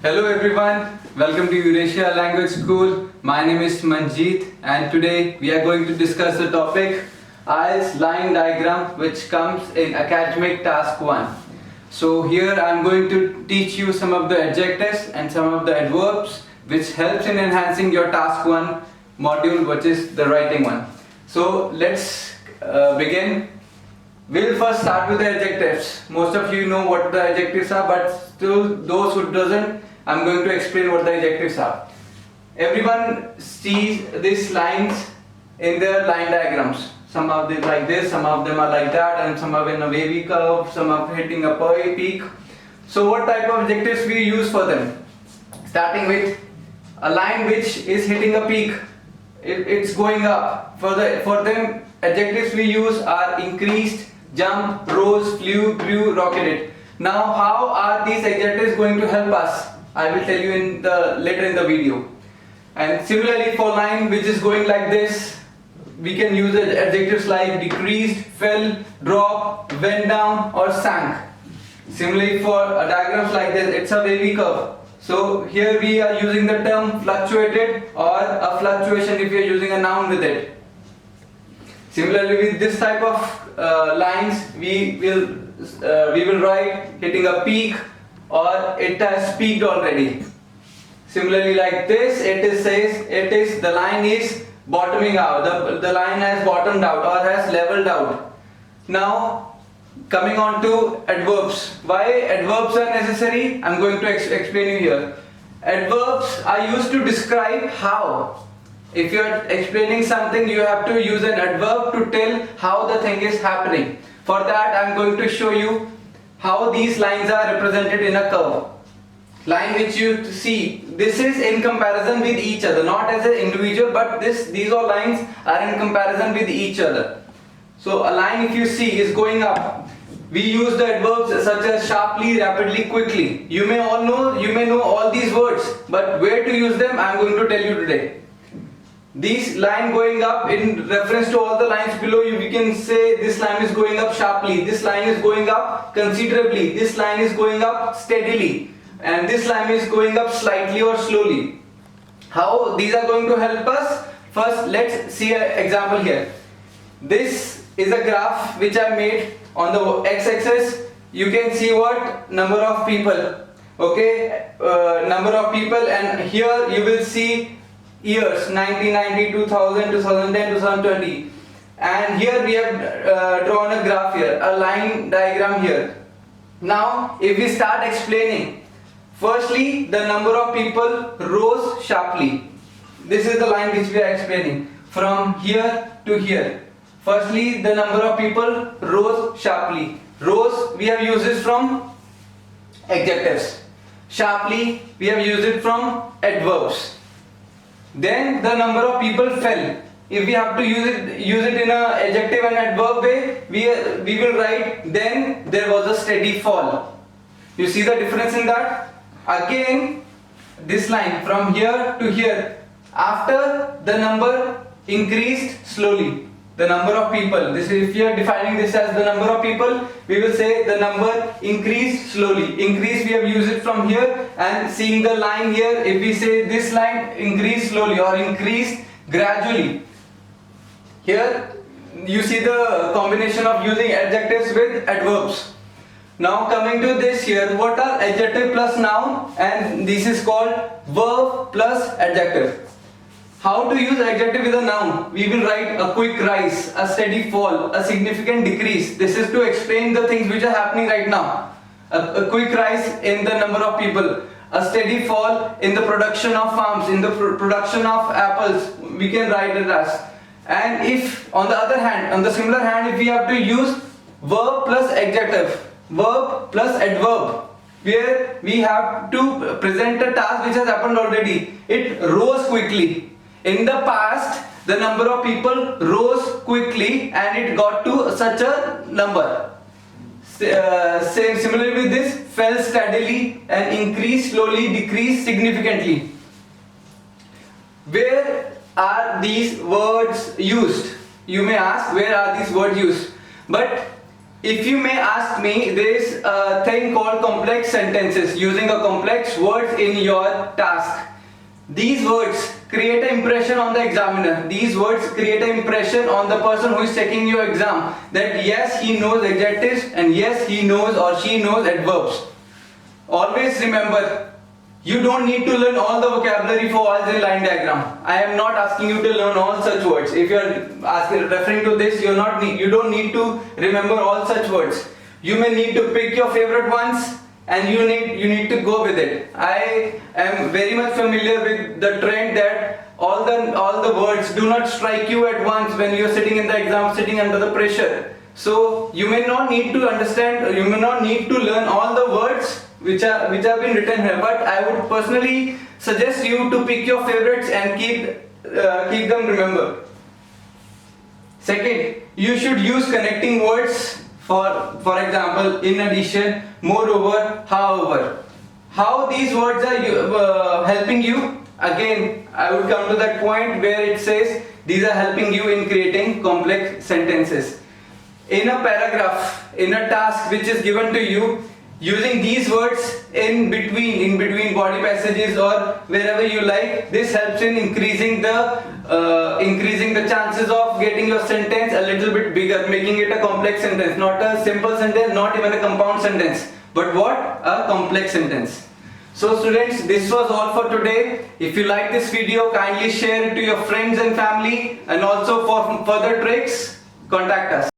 Hello everyone, welcome to Eurasia Language School. My name is Manjeet and today we are going to discuss the topic IELTS line diagram, which comes in academic task 1. So here I am going to teach you some of the adjectives and some of the adverbs which helps in enhancing your task 1 module, which is the writing one. So let's begin. We'll first start with the adjectives. Most of you know what the adjectives are, but still those who doesn't, I'm going to explain what the adjectives are. Everyone sees these lines in their line diagrams. Some of them like this, some of them are like that, and some are in a wavy curve, some are hitting a peak. So what type of adjectives we use for them? Starting with a line which is hitting a peak. It's going up. For them, adjectives we use are increased, jump, rose, flew, grew, rocketed. Now how are these adjectives going to help us? I will tell you later in the video. And similarly, for line which is going like this, we can use adjectives like decreased, fell, dropped, went down, or sank. Similarly, for diagrams like this, it's a wavy curve. So here we are using the term fluctuated or a fluctuation if you are using a noun with it. Similarly, with this type of lines, we will write hitting a peak or it has peaked already. Similarly, like this, the line is bottoming out. The line has bottomed out or has leveled out. Now, coming on to adverbs. Why adverbs are necessary? I'm going to explain you here. Adverbs are used to describe how. If you are explaining something, you have to use an adverb to tell how the thing is happening. For that, I'm going to show you how these lines are represented in a curve. Line which you see, this is in comparison with each other, not as an individual, but these all lines are in comparison with each other. So a line, if you see, is going up. We use the adverbs such as sharply, rapidly, quickly. You may know all these words, but where to use them, I am going to tell you today. This line going up in reference to all the lines below you, we can say this line is going up sharply, this line is going up considerably, this line is going up steadily, and this line is going up slightly or slowly. How these are going to help us? First, let's see an example here. This is a graph which I made. On the x-axis you can see what number of people, okay, number of people, and here you will see years 1990, 2000, 2010, 2020, and here we have drawn a graph here, a line diagram here. Now if we start explaining, firstly the number of people rose sharply. This is the line which we are explaining from here to here. Firstly, the number of people rose sharply. Rose, we have used it from adjectives. Sharply, we have used it from adverbs. Then the number of people fell. If we have to use it in an adjective and adverb way, we will write then there was a steady fall. You see the difference in that? Again, this line from here to here, after the number increased slowly. The number of people, this is, if you are defining this as the number of people, we will say the number increased slowly. Increase, we have used it from here, and seeing the line here, if we say this line increased slowly or increased gradually. Here you see the combination of using adjectives with adverbs. Now coming to this here, what are adjective plus noun, and this is called verb plus adjective. How to use adjective with a noun? We will write a quick rise, a steady fall, a significant decrease. This is to explain the things which are happening right now. A quick rise in the number of people, a steady fall in the production of farms, in the production of apples, we can write it as. And if on the other hand, on the similar hand, if we have to use verb plus adjective, verb plus adverb, where we have to present a task which has happened already. It rose quickly. In the past, the number of people rose quickly and it got to such a number. Similarly with this, fell steadily and increased slowly, decreased significantly. Where are these words used? You may ask, where are these words used? But if you may ask me, there is a thing called complex sentences, using a complex words in your task. These words create an impression on the examiner. These words create an impression on the person who is taking your exam, that yes, he knows adjectives and yes, he knows or she knows adverbs. Always remember, you don't need to learn all the vocabulary for IELTS in line diagram. I am not asking you to learn all such words. If you are referring to this, you don't need to remember all such words. You may need to pick your favorite ones and you need to go with it. I am very much familiar with the trend that all the words do not strike you at once when you are sitting in the exam, sitting under the pressure. So you may not need to understand, you may not need to learn all the words which have been written here, but I would personally suggest you to pick your favorites and keep them remembered. Second, you should use connecting words. For example, in addition, moreover, however. How these words are helping you? Again, I would come to that point where it says these are helping you in creating complex sentences. In a paragraph, in a task which is given to you, using these words in between body passages or wherever you like, this helps in increasing the chances of getting your sentence a little bit bigger, making it a complex sentence, not a simple sentence, not even a compound sentence, but what? A complex sentence. So students, this was all for today. If you like this video, kindly share it to your friends and family, and also for further tricks, contact us.